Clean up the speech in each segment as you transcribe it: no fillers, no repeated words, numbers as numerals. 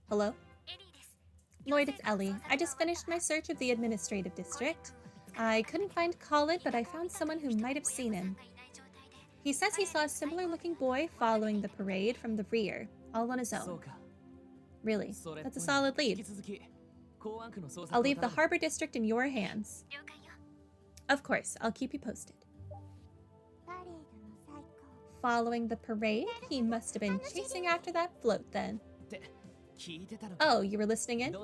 Hello? Lloyd, it's Ellie. I just finished my search of the administrative district. I couldn't find Khalid, but I found someone who might have seen him. He says he saw a similar-looking boy following the parade from the rear, all on his own. Really, that's a solid lead. I'll leave the Harbor District in your hands. Of course, I'll keep you posted. Following the parade, he must have been chasing after that float then. Oh, you were listening in?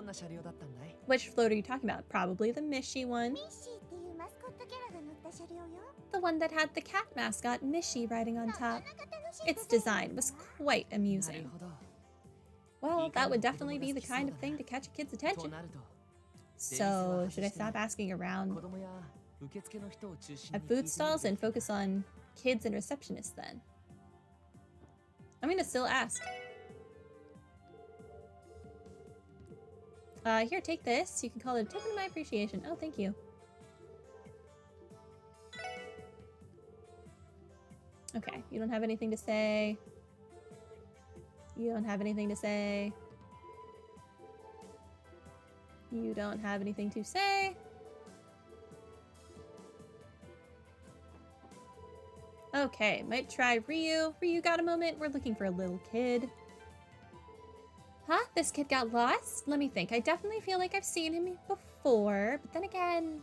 Which float are you talking about? Probably the Mishy one. The one that had the cat mascot Mishy riding on top. Its design was quite amusing. Well, that would definitely be the kind of thing to catch a kid's attention. So, should I stop asking around at food stalls and focus on kids and receptionists then? I'm gonna still ask. Here, take this. You can call it a token of my appreciation. Oh, thank you. Okay, you don't have anything to say. You don't have anything to say. You don't have anything to say. Okay, might try Ryu. Ryu, got a moment? We're looking for a little kid. Huh? This kid got lost? Let me think. I definitely feel like I've seen him before, but then again,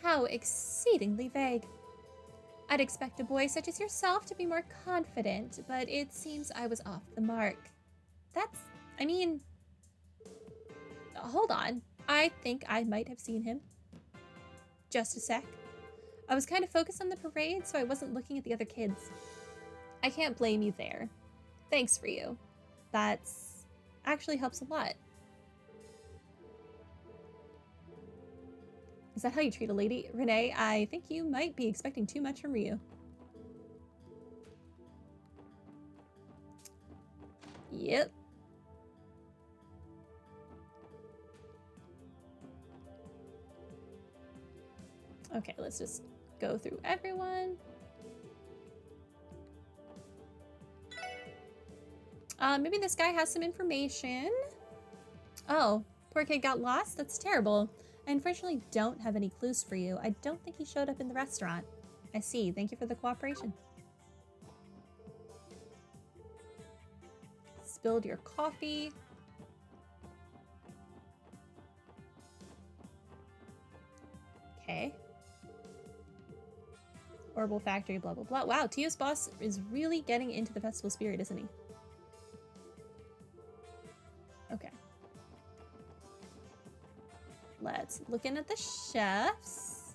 how exceedingly vague. I'd expect a boy such as yourself to be more confident, but it seems I was off the mark. I mean, hold on. I think I might have seen him. Just a sec. I was kind of focused on the parade, so I wasn't looking at the other kids. I can't blame you there. Thanks, Ryu. That's actually helps a lot. Is that how you treat a lady? Renne, I think you might be expecting too much from Ryu. Yep. Okay, let's just go through everyone. Maybe this guy has some information. Oh, poor kid got lost? That's terrible. I unfortunately don't have any clues for you. I don't think he showed up in the restaurant. I see. Thank you for the cooperation. Spilled your coffee. Okay. Orbital factory, blah, blah, blah. Wow, Tio's boss is really getting into the festival spirit, isn't he? Okay. Let's look in at the chefs.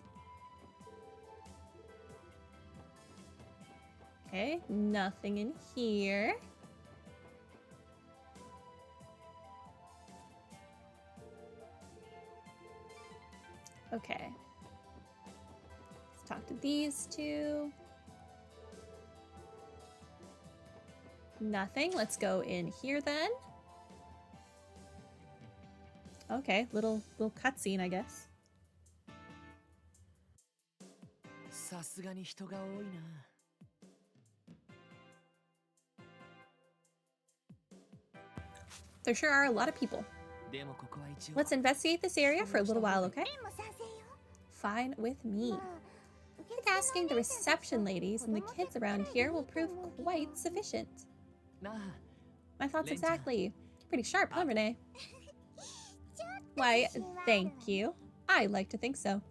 Okay, nothing in here. Okay. Let's talk to these two. Nothing. Let's go in here then. Okay, little cutscene, I guess. There sure are a lot of people. Let's investigate this area for a little while, okay? Fine with me. I think asking the reception ladies and the kids around here will prove quite sufficient. My thoughts exactly. Pretty sharp, huh, Renne? Why, thank you. I like to think so.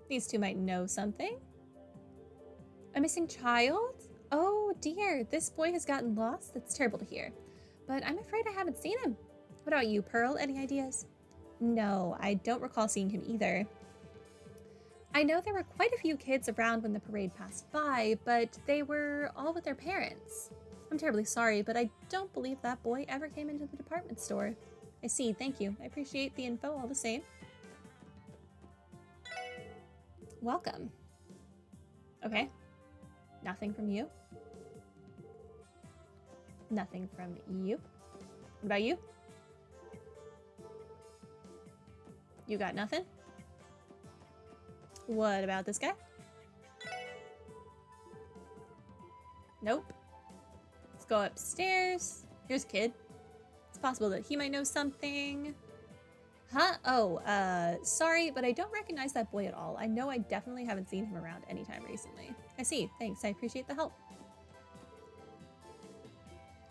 These two might know something. A missing child? Oh dear, this boy has gotten lost? That's terrible to hear. But I'm afraid I haven't seen him. What about you, Pearl? Any ideas? No, I don't recall seeing him either. I know there were quite a few kids around when the parade passed by, but they were all with their parents. I'm terribly sorry, but I don't believe that boy ever came into the department store. I see, thank you. I appreciate the info all the same. Welcome. Okay. Nothing from you. Nothing from you. What about you? You got nothing? What about this guy? Nope. go upstairs. Here's a kid. It's possible that he might know something. Huh? Oh, sorry, but I don't recognize that boy at all. I know I definitely haven't seen him around anytime recently. I see. Thanks. I appreciate the help.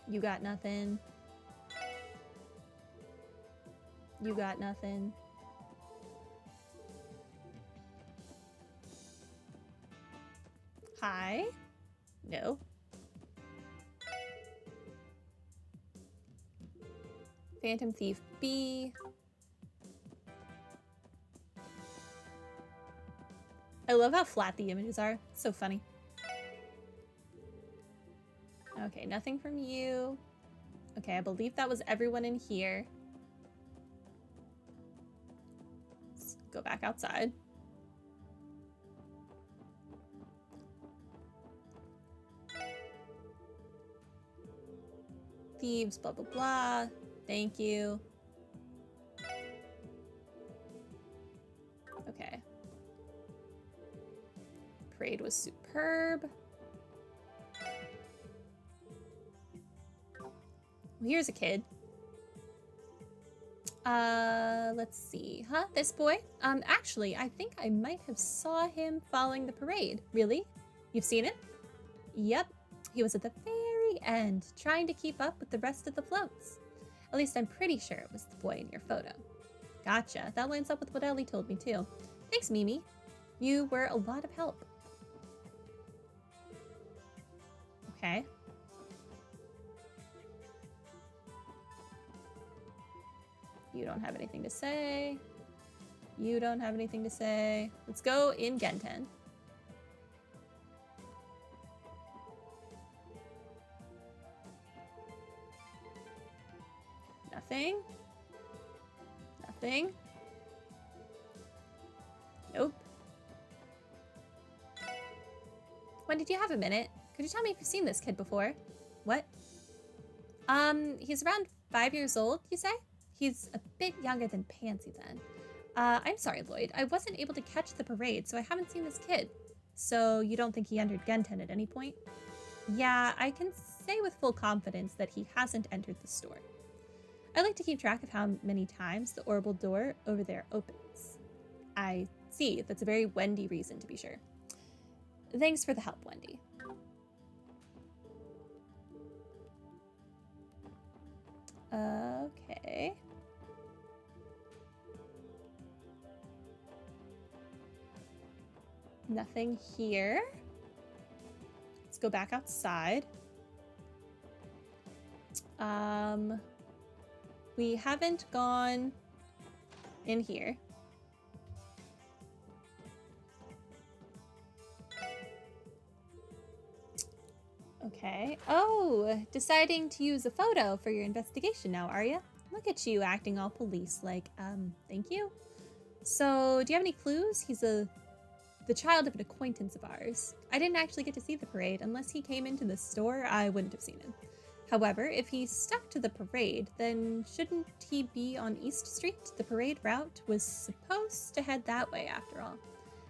You got nothing. You got nothing. Hi? No. Phantom Thief B. I love how flat the images are. It's so funny. Okay, nothing from you. Okay, I believe that was everyone in here. Let's go back outside. Thieves, blah, blah, blah. Thank you. Okay. Parade was superb. Well, here's a kid. Let's see. Huh? This boy? Actually, I think I might have saw him following the parade. Really? You've seen him? Yep. He was at the very end, trying to keep up with the rest of the floats. At least I'm pretty sure it was the boy in your photo. Gotcha. That lines up with what Ellie told me too. Thanks, Mimi. You were a lot of help. Okay. You don't have anything to say. You don't have anything to say. Let's go in Genten. Nothing. Nothing. Nope. When did you have a minute? Could you tell me if you've seen this kid before? What? He's around 5 years old, you say? He's a bit younger than Pansy then. I'm sorry, Lloyd. I wasn't able to catch the parade, so I haven't seen this kid. So you don't think he entered Genten at any point? Yeah, I can say with full confidence that he hasn't entered the store. I like to keep track of how many times the orbital door over there opens. I see. That's a very Wendy reason, to be sure. Thanks for the help, Wendy. Okay. Nothing here. Let's go back outside. We haven't gone in here. Okay. Oh, deciding to use a photo for your investigation now, are you? Look at you acting all police-like. Thank you. So, do you have any clues? He's the child of an acquaintance of ours. I didn't actually get to see the parade. Unless he came into the store, I wouldn't have seen him. However, if he stuck to the parade, then shouldn't he be on East Street? The parade route was supposed to head that way, after all.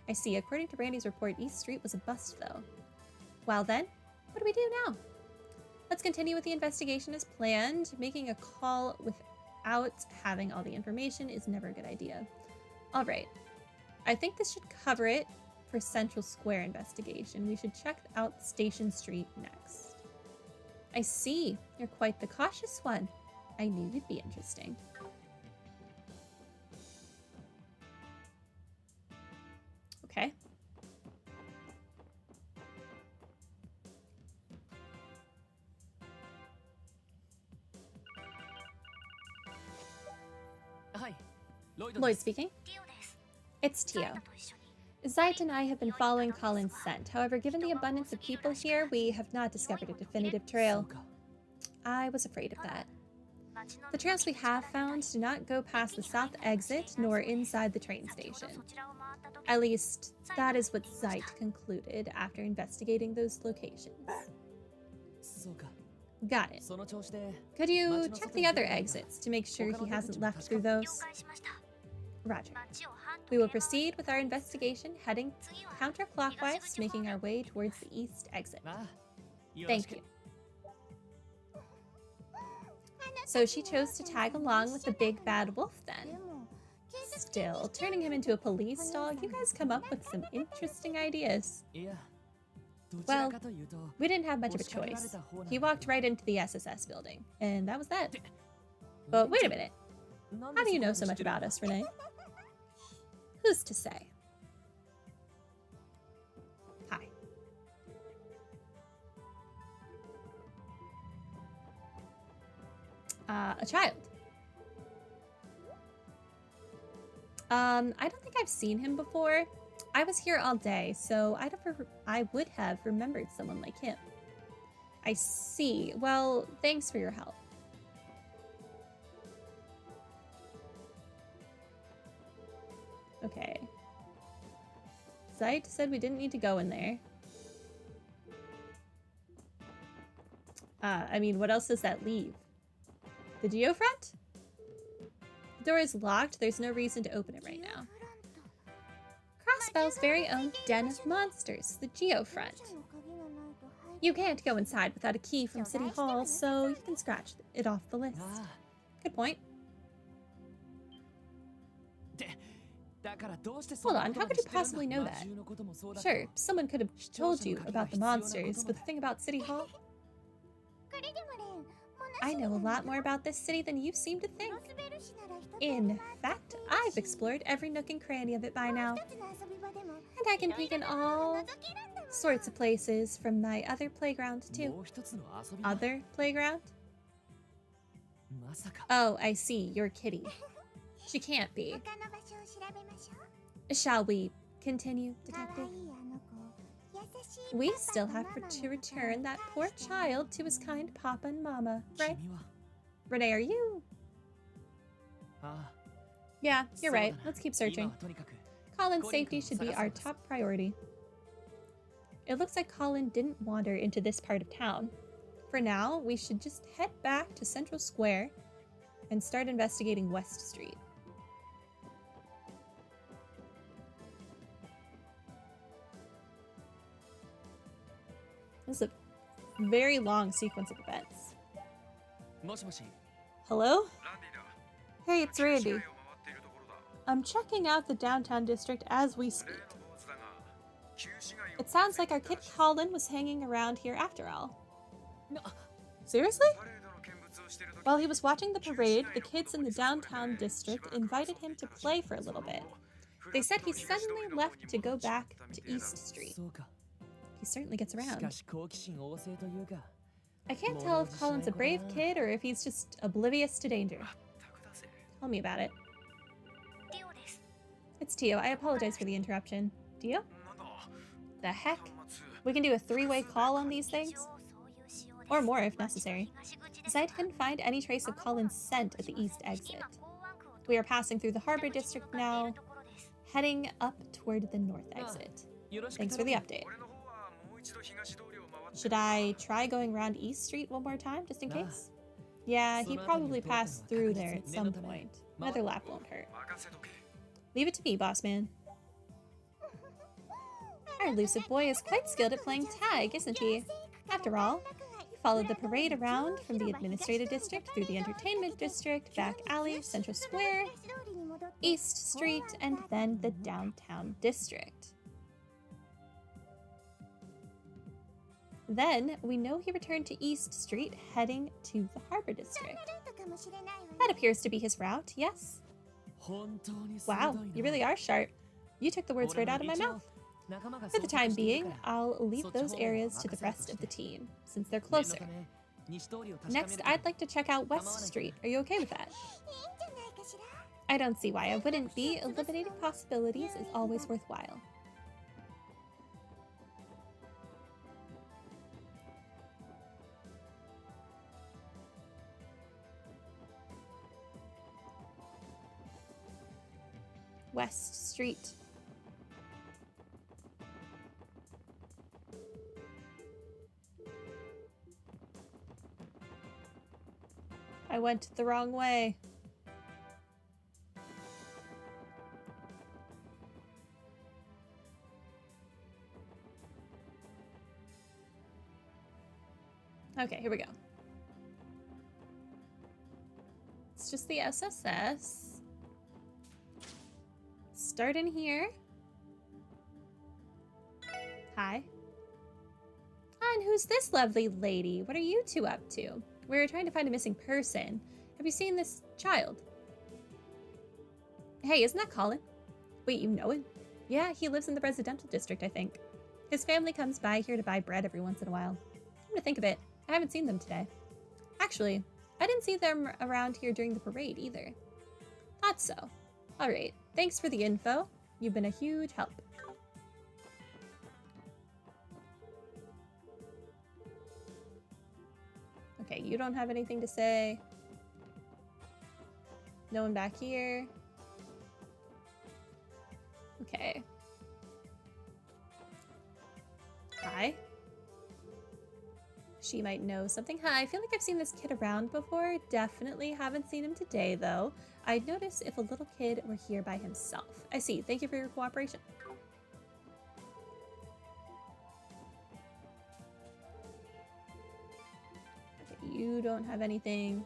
I see. According to Brandy's report, East Street was a bust, though. Well then, what do we do now? Let's continue with the investigation as planned. Making a call without having all the information is never a good idea. All right. I think this should cover it for Central Square investigation. We should check out Station Street next. I see. You're quite the cautious one. I knew you'd be interesting. Okay. Lloyd speaking. It's Tio. Zayt and I have been following Colin's scent. However, given the abundance of people here, we have not discovered a definitive trail. I was afraid of that. The trails we have found do not go past the south exit nor inside the train station. At least, that is what Zayt concluded after investigating those locations. Got it. Could you check the other exits to make sure he hasn't left through those? Roger. We will proceed with our investigation, heading counterclockwise, making our way towards the east exit. Thank you. So she chose to tag along with the big bad wolf then. Still, turning him into a police dog, you guys come up with some interesting ideas. Well, we didn't have much of a choice. He walked right into the SSS building, and that was that. But wait a minute. How do you know so much about us, Renne? Who's to say? Hi. A child. I don't think I've seen him before. I was here all day, so I would have remembered someone like him. I see. Well, thanks for your help. Okay. Zeit said we didn't need to go in there. I mean, what else does that leave? The geofront? The door is locked. There's no reason to open it right now. Crossbell's very own den of monsters, the geofront. You can't go inside without a key from City Hall, so you can scratch it off the list. Good point. Hold on, how could you possibly know that? Sure, someone could have told you about the monsters, but the thing about City Hall? I know a lot more about this city than you seem to think. In fact, I've explored every nook and cranny of it by now. And I can peek in all sorts of places from my other playground, too. Other playground? Oh, I see, you're Kitty. She can't be. Shall we continue, Detective? We still have to return that poor child to his kind papa and mama, right? Renne, are you? Yeah, you're right. Let's keep searching. Colin's safety should be our top priority. It looks like Colin didn't wander into this part of town. For now, we should just head back to Central Square and start investigating West Street. This is a very long sequence of events. Hello? Hey, it's Randy. I'm checking out the downtown district as we speak. It sounds like our kid Colin was hanging around here after all. Seriously? While he was watching the parade, the kids in the downtown district invited him to play for a little bit. They said he suddenly left to go back to East Street. He certainly gets around. I can't tell if Colin's a brave kid or if he's just oblivious to danger. Tell me about it. It's Tio. I apologize for the interruption. Tio? The heck? We can do a three-way call on these things? Or more if necessary. Zeit couldn't find any trace of Colin's scent at the east exit. We are passing through the Harbor District now, heading up toward the north exit. Thanks for the update. Should I try going around East Street one more time, just in case? Yeah, he probably passed through there at some point. Another lap won't hurt. Leave it to me, boss man. Our elusive boy is quite skilled at playing tag, isn't he? After all, he followed the parade around from the administrative district through the entertainment district, back alley, Central Square, East Street, and then the downtown district. Then, we know he returned to East Street, heading to the Harbor District. That appears to be his route, yes? Wow, you really are sharp. You took the words right out of my mouth. For the time being, I'll leave those areas to the rest of the team, since they're closer. Next, I'd like to check out West Street. Are you okay with that? I don't see why I wouldn't be. Eliminating possibilities is always worthwhile. West Street. I went the wrong way. Okay, here we go. just the SSS. Start in here. Hi. And who's this lovely lady? What are you two up to? We're trying to find a missing person. Have you seen this child? Hey, isn't that Colin? Wait, you know him? Yeah, he lives in the residential district, I think. His family comes by here to buy bread every once in a while. Come to think of it, I haven't seen them today. Actually, I didn't see them around here during the parade either. Thought so. Alright, thanks for the info. You've been a huge help. Okay, you don't have anything to say. No one back here. Okay. Hi. She might know something. Hi, I feel like I've seen this kid around before. Definitely haven't seen him today, though. I'd notice if a little kid were here by himself. I see. Thank you for your cooperation. Okay, you don't have anything.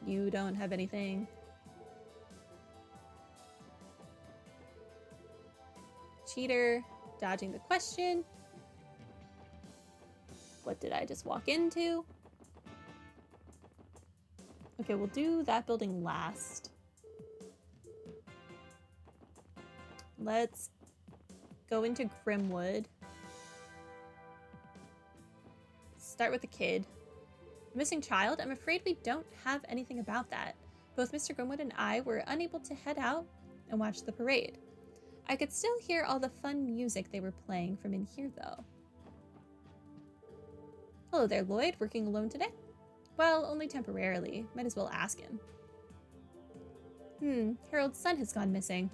You don't have anything. Cheater, dodging the question. What did I just walk into? Okay, we'll do that building last. Let's go into Grimwood. Start with the kid. Missing child? I'm afraid we don't have anything about that. Both Mr. Grimwood and I were unable to head out and watch the parade. I could still hear all the fun music they were playing from in here, though. Hello there, Lloyd. Working alone today? Well, only temporarily. Might as well ask him. Harold's son has gone missing.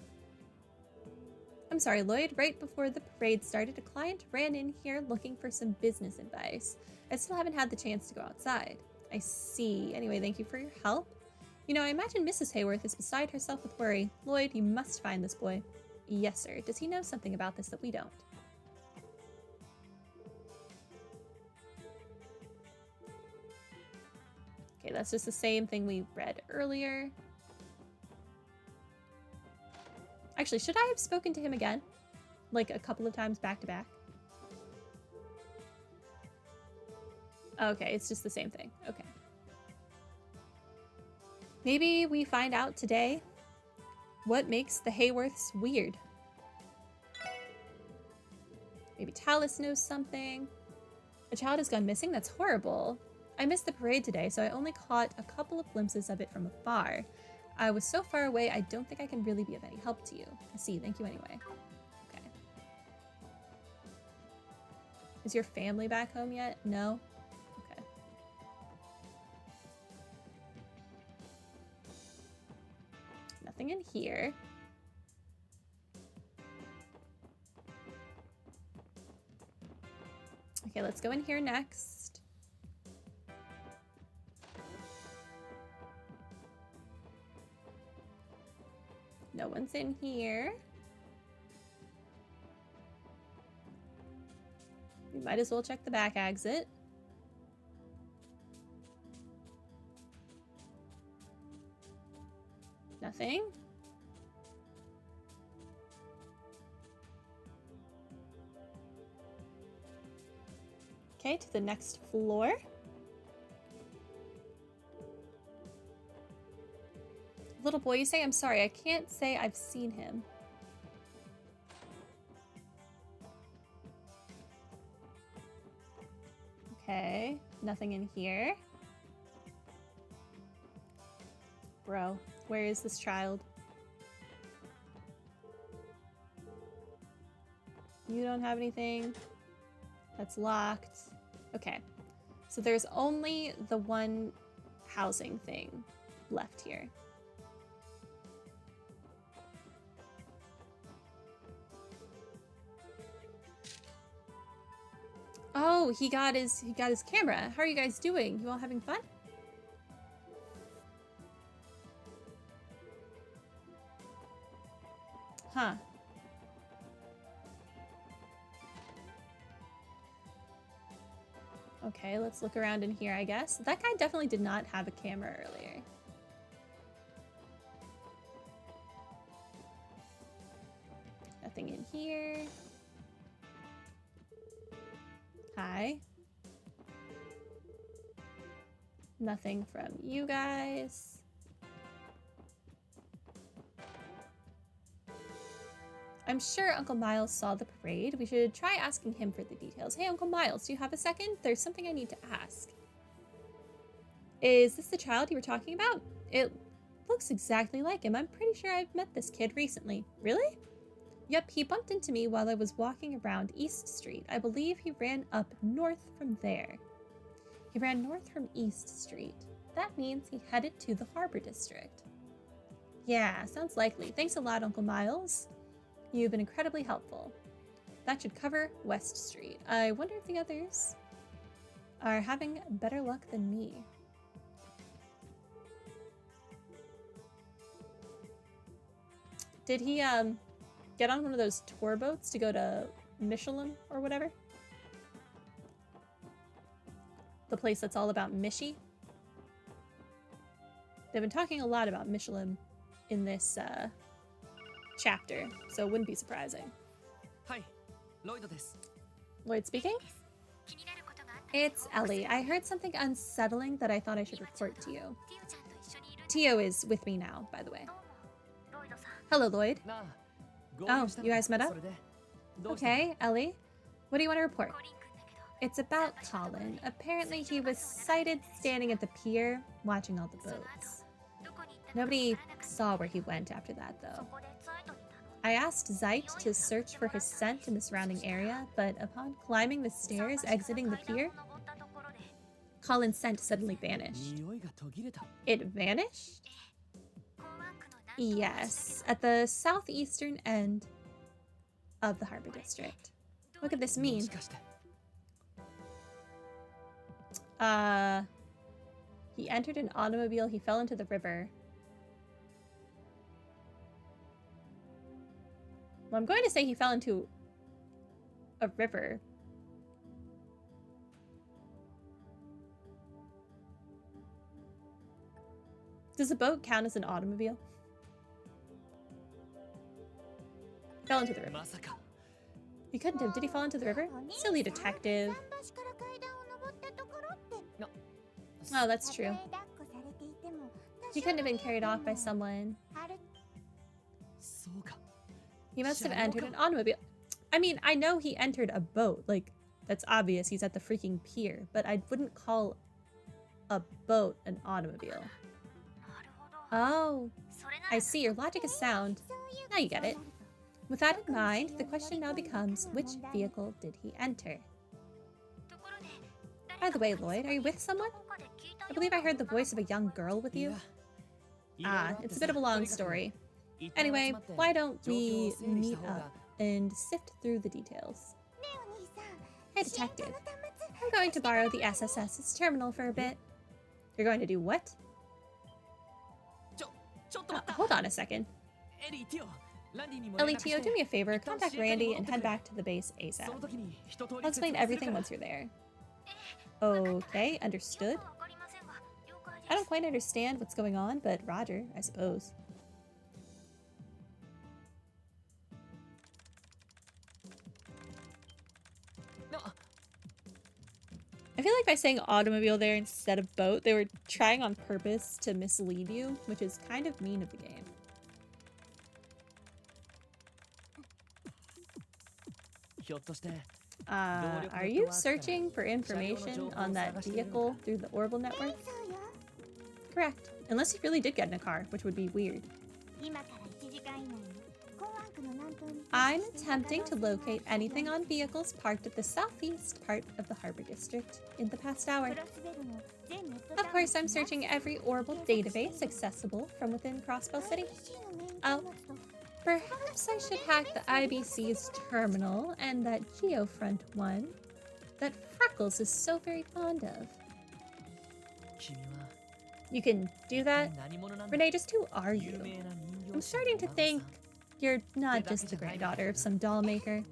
I'm sorry, Lloyd. Right before the parade started, a client ran in here looking for some business advice. I still haven't had the chance to go outside. I see. Anyway, thank you for your help. You know, I imagine Mrs. Hayworth is beside herself with worry. Lloyd, you must find this boy. Yes, sir. Does he know something about this that we don't? Okay, that's just the same thing we read earlier. Actually, should I have spoken to him again? Like a couple of times back to back? Okay, it's just the same thing. Okay. Maybe we find out today what makes the Hayworths weird. Maybe Talus knows something. A child has gone missing? That's horrible. I missed the parade today, so I only caught a couple of glimpses of it from afar. I was so far away, I don't think I can really be of any help to you. I see. Thank you anyway. Okay. Is your family back home yet? No? Okay. Nothing in here. Okay, let's go in here next. No one's in here. We might as well check the back exit. Nothing. Okay, to the next floor. Little boy, you say? I'm sorry, I can't say I've seen him. Okay, nothing in here. Bro, where is this child? You don't have anything. That's locked. Okay, so there's only the one housing thing left here. Oh, he got his camera. How are you guys doing? You all having fun? Huh. Okay, let's look around in here, I guess. That guy definitely did not have a camera earlier. Nothing in here. Hi. Nothing from you guys. I'm sure Uncle Miles saw the parade. We should try asking him for the details. Hey, Uncle Miles, do you have a second? There's something I need to ask. Is this the child you were talking about? It looks exactly like him. I'm pretty sure I've met this kid recently. Really? Yep, he bumped into me while I was walking around East Street. I believe he ran up north from there. He ran north from East Street. That means he headed to the Harbor District. Yeah, sounds likely. Thanks a lot, Uncle Miles. You've been incredibly helpful. That should cover West Street. I wonder if the others are having better luck than me. Did he get on one of those tour boats to go to Michelin or whatever? The place that's all about Mishi? They've been talking a lot about Michelin in this chapter, so it wouldn't be surprising. Hi, Lloyd speaking? It's Ellie. I heard something unsettling that I thought I should report to you. Tio is with me now, by the way. Hello, Lloyd. Oh, you guys met up? Okay, Ellie. What do you want to report? It's about Colin. Apparently he was sighted standing at the pier, watching all the boats. Nobody saw where he went after that, though. I asked Zeit to search for his scent in the surrounding area, but upon climbing the stairs exiting the pier, Colin's scent suddenly vanished. It vanished? Yes, at the southeastern end of the Harbor District. What could this mean? He entered an automobile, he fell into the river. Well, I'm going to say he fell into a river. Does a boat count as an automobile? Fell into the river. He couldn't have. Did he fall into the river? Silly detective. Oh, that's true. He couldn't have been carried off by someone. He must have entered an automobile. I mean, I know he entered a boat. Like, that's obvious. He's at the freaking pier. But I wouldn't call a boat an automobile. Oh, I see. Your logic is sound. Now you get it. With that in mind, the question now becomes, which vehicle did he enter? By the way, Lloyd, are you with someone? I believe I heard the voice of a young girl with you. Ah, it's a bit of a long story. Anyway, why don't we meet up and sift through the details? Hey, detective. I'm going to borrow the SSS's terminal for a bit. You're going to do what? Hold on a second. Ellie, Tio, do me a favor. Contact Randy and head back to the base ASAP. I'll explain everything once you're there. Okay, understood. I don't quite understand what's going on, but Roger, I suppose. I feel like by saying automobile there instead of boat, they were trying on purpose to mislead you, which is kind of mean of the game. Are you searching for information on that vehicle through the Orbital network? Correct. Unless he really did get in a car, which would be weird. I'm attempting to locate anything on vehicles parked at the southeast part of the Harbor District in the past hour. Of course, I'm searching every Orbital database accessible from within Crossbell City. Oh, perhaps I should hack the IBC's terminal and that Geofront one that Freckles is so very fond of. You can do that? Renee, just who are you? I'm starting to think you're not just the granddaughter of some doll maker.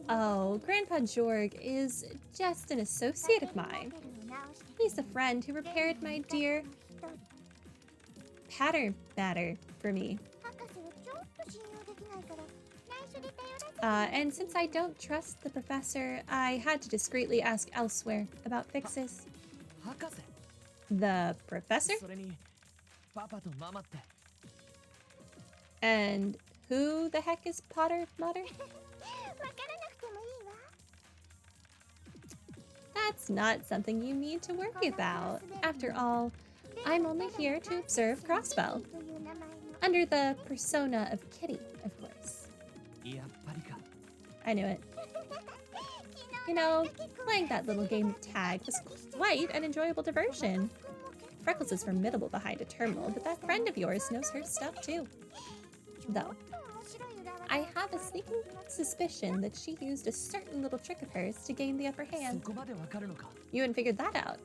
Oh, Grandpa Jorg is just an associate of mine. He's the friend who repaired my dear pattern matter for me. And since I don't trust the professor, I had to discreetly ask elsewhere about fixes. The professor? And who the heck is Potter Mutter? That's not something you need to worry about. After all, I'm only here to observe Crossbell. Under the persona of Kitty, of course. I knew it. You know, playing that little game of tag was quite an enjoyable diversion. Freckles is formidable behind a terminal, but that friend of yours knows her stuff too. Though, I have a sneaking suspicion that she used a certain little trick of hers to gain the upper hand. You hadn't figured that out.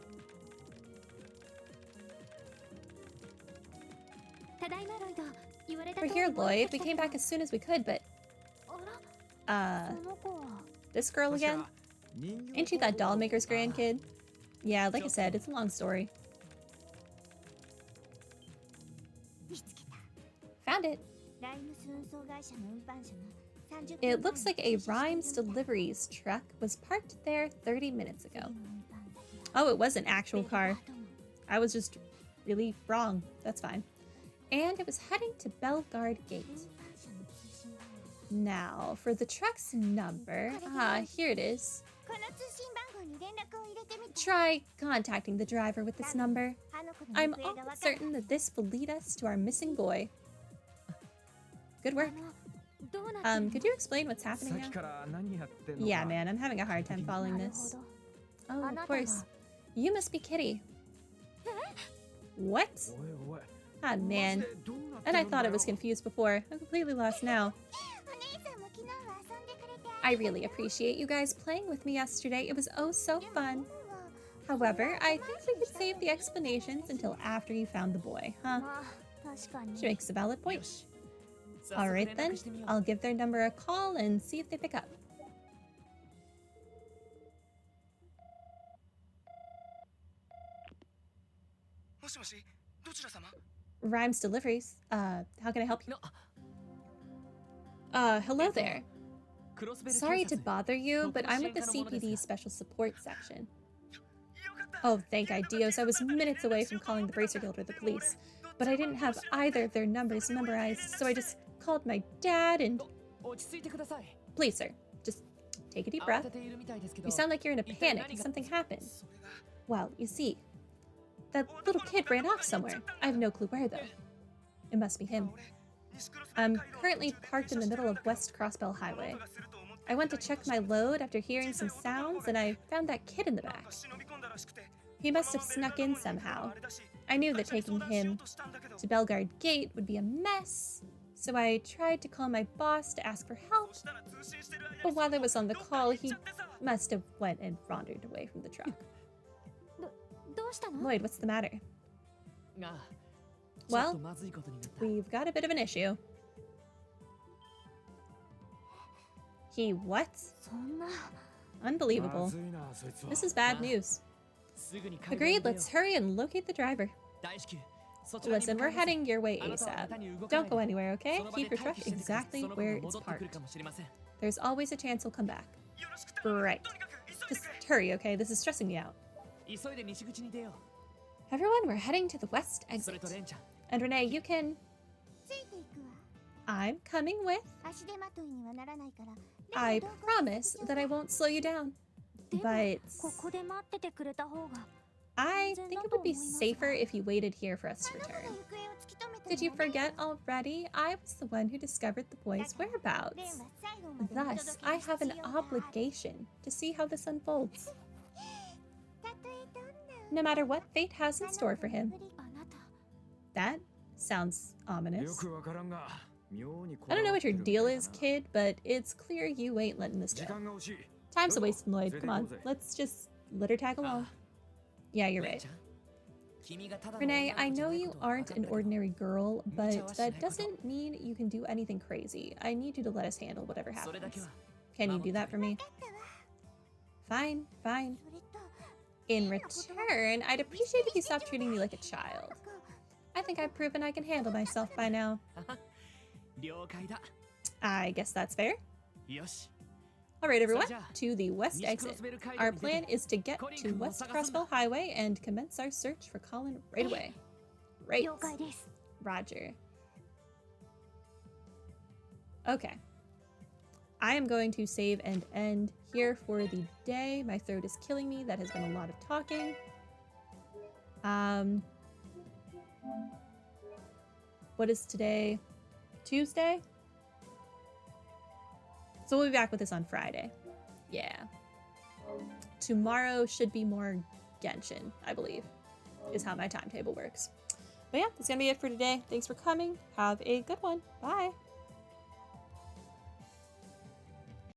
We're here, Lloyd. We came back as soon as we could, but... This girl again? Ain't she that doll maker's grandkid? Yeah, like I said, it's a long story. Found it. It looks like a Rhymes Deliveries truck was parked there 30 minutes ago. Oh, it was an actual car. I was just really wrong. That's fine. And it was heading to Bellegarde Gate. Now, for the truck's number, here it is. Try contacting the driver with this number. I'm almost certain that this will lead us to our missing boy. Good work. Could you explain what's happening now? Yeah, man, I'm having a hard time following this. Oh, of course. You must be Kitty. What? Ah, man. And I thought I was confused before. I'm completely lost now. I really appreciate you guys playing with me yesterday. It was oh so fun. However, I think we could save the explanations until after you found the boy, huh? She makes a valid point. Alright then, I'll give their number a call and see if they pick up. Rhymes Deliveries. How can I help you? Hello there. Sorry to bother you, but I'm with the CPD Special Support Section. Oh, thank Dios, I was minutes away from calling the Bracer Guild or the police, but I didn't have either of their numbers memorized, so I just called my dad and... Please, sir, just take a deep breath. You sound like you're in a panic and something happened. Well, you see, that little kid ran off somewhere. I have no clue where, though. It must be him. I'm currently parked in the middle of West Crossbell Highway. I went to check my load after hearing some sounds, and I found that kid in the back. He must have snuck in somehow. I knew that taking him to Bellegarde Gate would be a mess, so I tried to call my boss to ask for help, but while I was on the call, he must have went and wandered away from the truck. Lloyd, what's the matter? Well, we've got a bit of an issue. He what? Unbelievable. This is bad news. Agreed, let's hurry and locate the driver. Listen, we're heading your way ASAP. Don't go anywhere, okay? Keep your truck exactly where it's parked. There's always a chance he'll come back. Right. Just hurry, okay? This is stressing me out. Everyone, we're heading to the west exit. And Renne, you can... I'm coming with. I promise that I won't slow you down. But I think it would be safer if you waited here for us to return. Did you forget already? I was the one who discovered the boy's whereabouts. Thus, I have an obligation to see how this unfolds. No matter what fate has in store for him. That sounds ominous. I don't know what your deal is, kid, but it's clear you ain't letting this go. Time's a wasting, Lloyd. Come on, let's just let her tag along. Yeah, you're right. Renne, I know you aren't an ordinary girl, but that doesn't mean you can do anything crazy. I need you to let us handle whatever happens. Can you do that for me? Fine, fine. In return, I'd appreciate if you stopped treating me like a child. I think I've proven I can handle myself by now. I guess that's fair. よし Alright, everyone, Saja, to the west exit. Our plan is to get to West Crossbow Highway and commence our search for Colin right away. Right. 了解です。 Roger. Okay. I am going to save and end here for the day. My throat is killing me. That has been a lot of talking. What is today? Tuesday? So we'll be back with this on Friday. Yeah. Tomorrow should be more Genshin, I believe, is how my timetable works. But yeah, that's gonna be it for today. Thanks for coming. Have a good one. Bye.